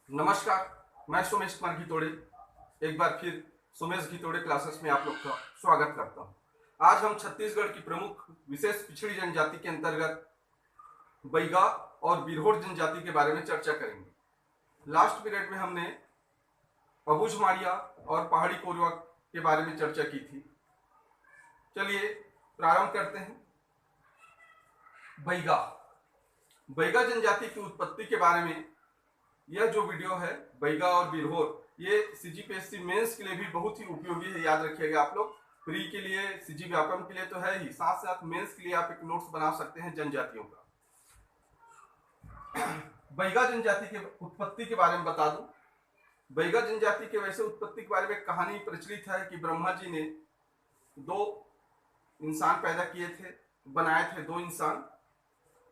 नमस्कार, मैं सुमेश कुमार घितोड़े एक बार फिर सुमेश घितोड़े क्लासेस में आप लोग का स्वागत करता हूं। आज हम छत्तीसगढ़ की प्रमुख विशेष पिछड़ी जनजाति के अंतर्गत बैगा और बिरहोर जनजाति के बारे में चर्चा करेंगे। लास्ट पीरियड में हमने अबूझमाड़िया और पहाड़ी कोरवा के बारे में चर्चा की थी। चलिए प्रारंभ करते हैं। बैगा बैगा जनजाति की उत्पत्ति के बारे में यह जो वीडियो है बैगा और बिरहोर, ये सीजीपीएससी मेंस के लिए भी बहुत ही उपयोगी है। याद रखिएगा आप लोग, प्री के लिए, सीजी व्यापम के लिए तो है ही, साथ साथ मेंस के लिए आप एक नोट्स बना सकते हैं जनजातियों का। बैगा जनजाति के उत्पत्ति के बारे में बता दूं। बैगा जनजाति के वैसे उत्पत्ति के बारे में कहानी प्रचलित है कि ब्रह्मा जी ने दो इंसान पैदा किए थे, बनाए थे दो इंसान।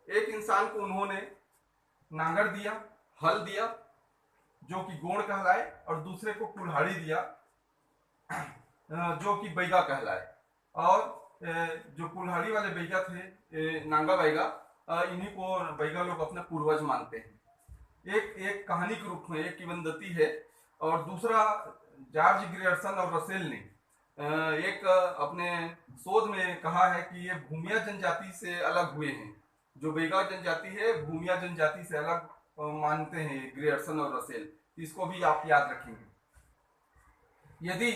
एक इंसान को उन्होंने नांगर दिया, हल दिया जो कि गोड़ कहलाए, और दूसरे को कुल्हाड़ी दिया जो कि बैगा कहलाए। और जो कुल्हाड़ी वाले बैगा थे, नांगा बैगा, इन्हीं को बैगा लोग अपने पूर्वज मानते हैं। एक कहानी के रूप में एक किंवदंती है। और दूसरा, जॉर्ज ग्रियर्सन और रसेल ने एक अपने शोध में कहा है कि ये भूमिया जनजाति से अलग हुए हैं। जो बैगा जनजाति है भूमिया जनजाति से अलग मानते हैं ग्रियर्सन और रसेल। इसको भी आप याद रखेंगे। यदि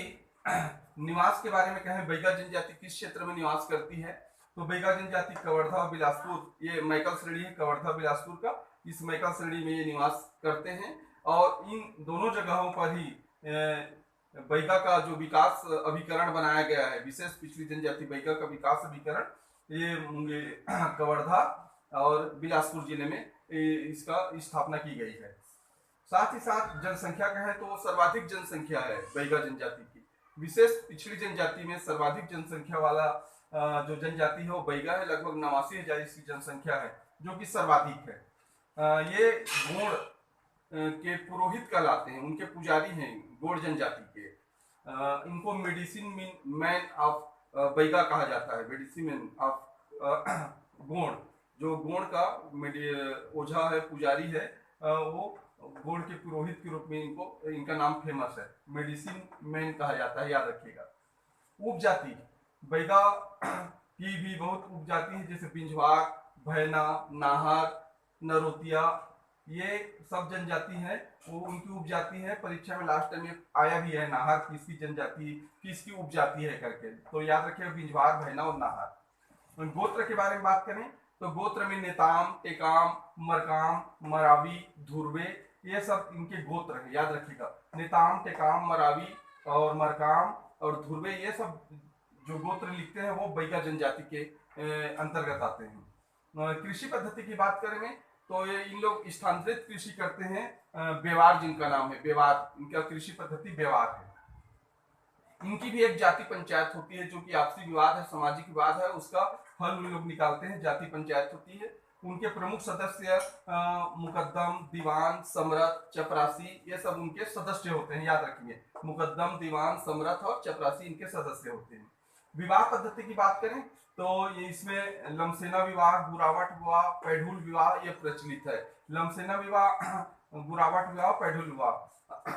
निवास के बारे में कहें, बैगा जनजाति किस क्षेत्र में निवास करती है, तो बैगा जनजाति कवर्धा और बिलासपुर, ये मैकल श्रेणी है कवर्धा बिलासपुर का, इस मैकल श्रेणी में ये निवास करते हैं। और इन दोनों जगहों पर ही बैगा का जो विकास अभिकरण बनाया गया है, विशेष पिछड़ी जनजाति बैगा का विकास अभिकरण, ये कवर्धा और बिलासपुर जिले में इसका स्थापना की गई है। साथ ही साथ जनसंख्या कहें तो सर्वाधिक जनसंख्या है बैगा जनजाति की। विशेष पिछड़ी जनजाति में सर्वाधिक जनसंख्या वाला जो जनजाति है वो बैगा है। लगभग 89,000 इसकी जनसंख्या है, जो कि सर्वाधिक है। ये गोड़ के पुरोहित कहलाते हैं, उनके पुजारी हैं गोड़ जनजाति के। इनको मेडिसिन मैन ऑफ बैगा कहा जाता है। मेडिसिन मैन ऑफ गोड़, जो गोड़ का ओझा है, पुजारी है, वो गोड़ के पुरोहित के रूप में इनका नाम फेमस है। मेडिसिन मैन कहा जाता है, याद रखिएगा। उपजाति बैगा की भी बहुत उपजाति है, जैसे पिंजवार, भैना, नाहर, नरोतिया, ये सब जनजाति है, वो उनकी उपजाति है। परीक्षा में लास्ट टाइम आया भी है, नाहर किसकी जनजाति, किसकी उपजाति है करके, तो याद रखिएगा पिंजवार, भैना और नाहर। गोत्र के बारे में बात करें तो गोत्र में नेताम, टेकाम, मरकाम, मरावी, धुर्वे, ये सब इनके गोत्र है, याद रखिएगा। नेताम, टेकाम, मरावी और मरकाम और धुर्वे, ये सब जो गोत्र लिखते हैं वो बैगा जनजाति के अंतर्गत आते हैं। कृषि पद्धति की बात करें तो ये इन लोग स्थानांतरित कृषि करते हैं। बेवार जिनका नाम है, बेवार, इनका कृषि पद्धति बेवार है। इनकी भी एक जाति पंचायत होती है, जो कि आपसी विवाद है, सामाजिक विवाद है, उसका हल उन लोग निकालते हैं, जाति पंचायत होती है। उनके प्रमुख सदस्य मुकद्दम, दीवान, समरथ, चपरासी, ये सब उनके सदस्य होते हैं, याद रखिए। मुकद्दम, दीवान, समरथ और चपरासी इनके सदस्य होते हैं। विवाह पद्धति की बात करें तो ये इसमें लमसेना विवाह, गुरावट विवाह, पैढुल विवाह ये प्रचलित है। लमसेना विवाह, गुरावट विवाह, पैढुल विवाह।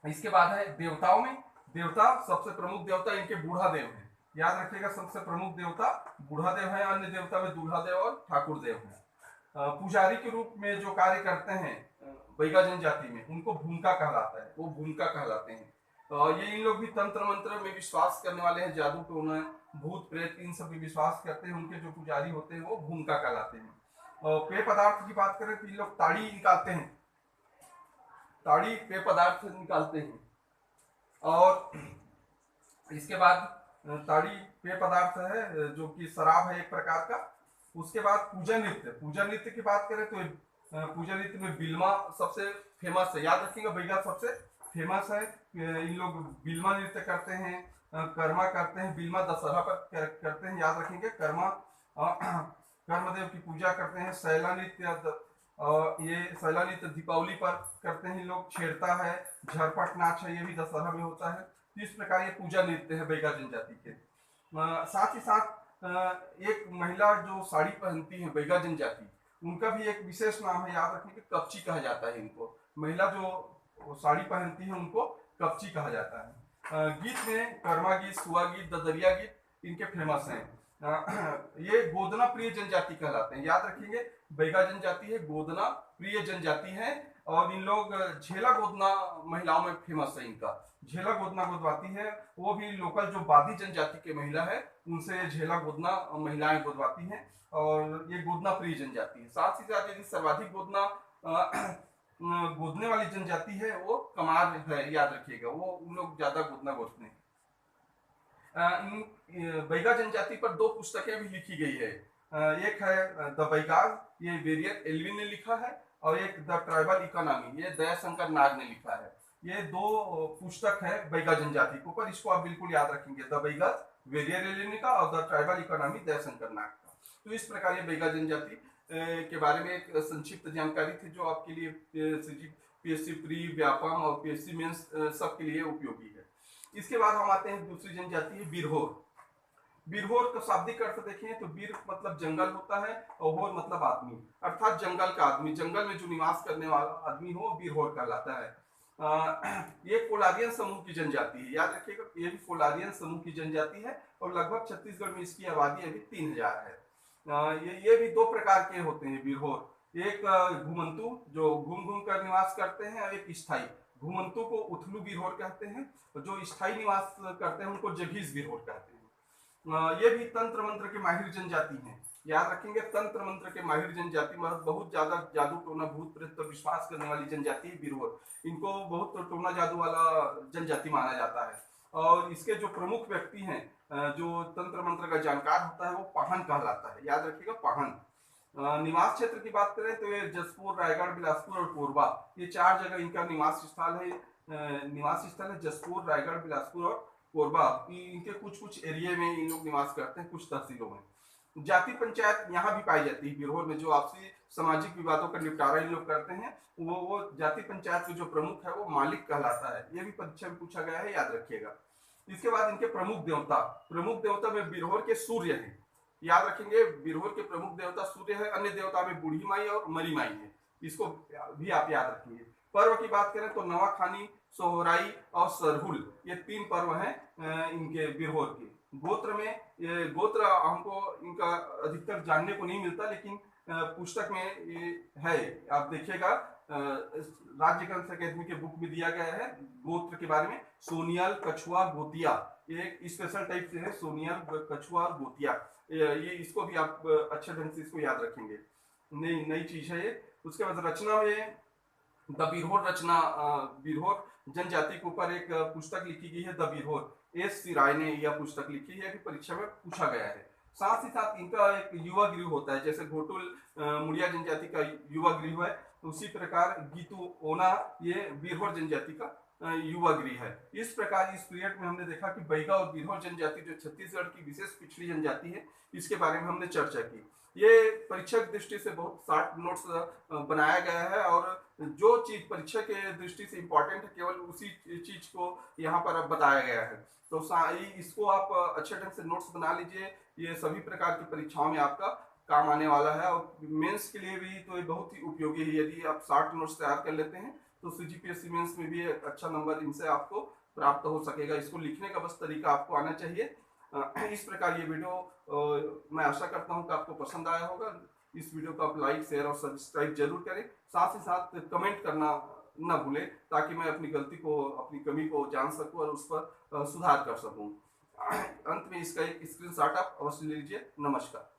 इसके बाद है देवताओं में, देवता सबसे प्रमुख देवता इनके बूढ़ा देव है, याद रखिएगा। सबसे प्रमुख देवता बूढ़ा देव है। अन्य देवता में दूल्हा देव और ठाकुर देव है। पुजारी के रूप में जो कार्य करते हैं बैगा जनजाति में, उनको भूमिका कहलाता है, वो भूमिका कहलाते हैं। ये इन लोग भी तंत्र मंत्र में विश्वास करने वाले हैं, जादू टोना, भूत प्रेत, इन सब भी विश्वास करते हैं। उनके जो पुजारी होते हैं वो भूमिका कहलाते हैं। और पेय पदार्थ की बात करें तो इन लोग ताड़ी निकालते हैं, ताड़ी पेय पदार्थ निकालते हैं। और इसके बाद ताड़ी पेय पदार्थ है जो कि शराब है एक प्रकार का। उसके बाद पूजा नृत्य, पूजा नृत्य की बात करें तो पूजा नृत्य में बिल्मा सबसे फेमस है, याद रखिएगा। बैगा सबसे फेमस है। इन लोग बिल्मा नृत्य करते हैं, कर्मा करते हैं, बिल्मा दशहरा पर करते हैं, याद रखेंगे। कर्मा कर्मदेव की पूजा करते हैं। शैला नृत्य, ये शैला नृत्य दीपावली पर करते हैं लोग। छेड़ता है, झरपट नाच है, ये भी दशहरा में होता है। इस प्रकार ये पूजा नृत्य है बैगा जनजाति के। साथ ही साथ एक महिला जो साड़ी पहनती है बैगा जनजाति, उनका भी एक विशेष नाम है, याद रखिए, कपची कहा जाता है इनको। महिला जो साड़ी पहनती है उनको कपची कहा जाता है। गीत में कर्मा गीत, सुआ गीत, ददरिया गीत इनके फेमस हैं। ये गोदना प्रिय जनजाति कहलाते हैं, याद रखेंगे। बैगा जनजाति है, गोदना प्रिय जनजाति है, और इन लोग झेला गोदना महिलाओं में फेमस है। इनका झेला गोदना गोदवाती है, वो भी लोकल जो बादी जनजाति के महिला है उनसे झेला गोदना महिलाएं गोदवाती हैं, और ये गोदना प्रिय जनजाति है। साथ ही साथ यदि सर्वाधिक गोदना गोदने वाली जनजाति है वो कमार है, याद रखिएगा, वो उन लोग ज्यादा गोदना गोदते हैं। बैगा जनजाति पर दो पुस्तकें भी लिखी गई है। एक है द बैगाज, ये वेरियर एल्विन ने लिखा है, और एक द ट्राइबल इकोनॉमी, ये दयाशंकर नाग ने लिखा है। ये दो पुस्तक है बैगा जनजाति के ऊपर, इसको आप बिल्कुल याद रखेंगे, द बैगाज वेरियर एल्विन का और द ट्राइबल इकोनॉमी दयाशंकर नाग का। तो इस प्रकार ये बैगा जनजाति के बारे में एक संक्षिप्त जानकारी थी जो आपके लिए पीएससी प्री, व्यापम और पीएससी मेंस सबके लिए उपयोगी है। इसके बाद हम आते हैं दूसरी जनजाति है बिरहोर। बिरहोर का शाब्दिक अर्थ देखें तो बीर मतलब जंगल होता है, और होर मतलब आदमी, अर्थात जंगल का आदमी, जंगल में जो निवास करने वाला आदमी हो बिरहोर कहलाता है। ये कोलारियन समूह की जनजाति है, याद रखिएगा, ये भी कोलारियन समूह की जनजाति है, और लगभग छत्तीसगढ़ में इसकी आबादी अभी 3000 है। ये भी दो प्रकार के होते हैं बिरहोर, एक घुमंतु जो घूम घूम कर निवास करते हैं, और एक स्थायी। घुमंतु को उथलू बिरहोर कहते हैं, जो स्थायी निवास करते हैं उनको जघीज बिरहोर कहते हैं। ये भी तंत्र मंत्र के माहिर जनजाति हैं, याद रखेंगे, तंत्र मंत्र के माहिर जनजाति, बहुत ज्यादा जादू टोना भूत प्रेत पर विश्वास करने वाली जनजाति है बिरहोर। इनको बहुत टोना जादू वाला जनजाति माना जाता है, और इसके जो प्रमुख व्यक्ति हैं जो तंत्र मंत्र का जानकार होता है वो पाहन कहलाता है, याद रखिएगा, पाहन। निवास क्षेत्र की बात करें तो ये जसपुर, रायगढ़, बिलासपुर और कोरबा, ये 4 जगह इनका निवास स्थल है। जसपुर, रायगढ़, बिलासपुर और कोरबा, इनके कुछ कुछ एरिया में इन लोग निवास करते हैं, कुछ तहसीलों में। जाति पंचायत यहाँ भी पाई जाती है बिरहोर में, जो आपसी सामाजिक विवादों का निपटारा इन लोग करते हैं, वो जाति पंचायत के जो प्रमुख है वो मालिक कहलाता है। ये भी परीक्षा में पूछा गया है, याद रखिएगा। इसके बाद इनके प्रमुख देवता में बिरहोर के सूर्य है, याद रखेंगे, बिरहोर के प्रमुख देवता सूर्य है। अन्य देवता में बूढ़ी माई और मरी माई है, इसको भी आप याद रखेंगे। पर्व की बात करें तो नवाखानी, सोहराई और सरहुल, ये 3 पर्व हैं इनके बिरहोर के। गोत्र में ये गोत्र हमको इनका अधिकतर जानने को नहीं मिलता, लेकिन पुस्तक में ये है, आप देखिएगा, राज्य ग्रंथ अकेदमी के बुक में दिया गया है गोत्र के बारे में। सोनियल, कछुआ, गोतिया, ये एक स्पेशल टाइप से है, सोनियल, कछुआ और गोतिया। ये इसको भी आप अच्छे ढंग से इसको याद रखेंगे, नई चीज है ये। उसके बाद रचना में द बिरहोर रचना, बिरहोर जनजाति के ऊपर एक पुस्तक लिखी गई है, द बिरहोर। एस सी राय ने यह पुस्तक लिखी है, कि परीक्षा में पूछा गया है। साथ ही साथ इनका एक युवा गृह होता है, जैसे घोटुल मुड़िया जनजाति का युवा गृह है, उसी प्रकार गीतू ओना ये बिरहोर जनजाति का युवा गृह है। इस प्रकार इस पीरियड में हमने देखा कि बैगा और बिरहोर जनजाति जो छत्तीसगढ़ की विशेष पिछड़ी जनजाति है, इसके बारे में हमने चर्चा की। ये परीक्षा की दृष्टि से बहुत शार्ट नोट्स बनाया गया है, और जो चीज परीक्षा के दृष्टि से इम्पोर्टेंट है केवल उसी चीज को यहाँ पर अब बताया गया है। तो इसको आप अच्छे ढंग से नोट्स बना लीजिए, ये सभी प्रकार की परीक्षाओं में आपका काम आने वाला है, और मेंस के लिए भी तो ये बहुत ही उपयोगी है। यदि आप शार्ट नोट्स तैयार कर लेते हैं तो सीजीपीएससी मेंस में भी एक अच्छा नंबर इनसे आपको प्राप्त हो सकेगा। इसको लिखने का बस तरीका आपको आना चाहिए। इस प्रकार ये वीडियो मैं आशा करता हूँ कि आपको पसंद आया होगा। इस वीडियो को आप लाइक, शेयर और सब्सक्राइब जरूर करें, साथ ही साथ कमेंट करना न भूलें, ताकि मैं अपनी गलती को, अपनी कमी को जान सकूं और उस पर सुधार कर सकूं। अंत में इसका एक स्क्रीनशॉट आप अवश्य ले लीजिए। नमस्कार।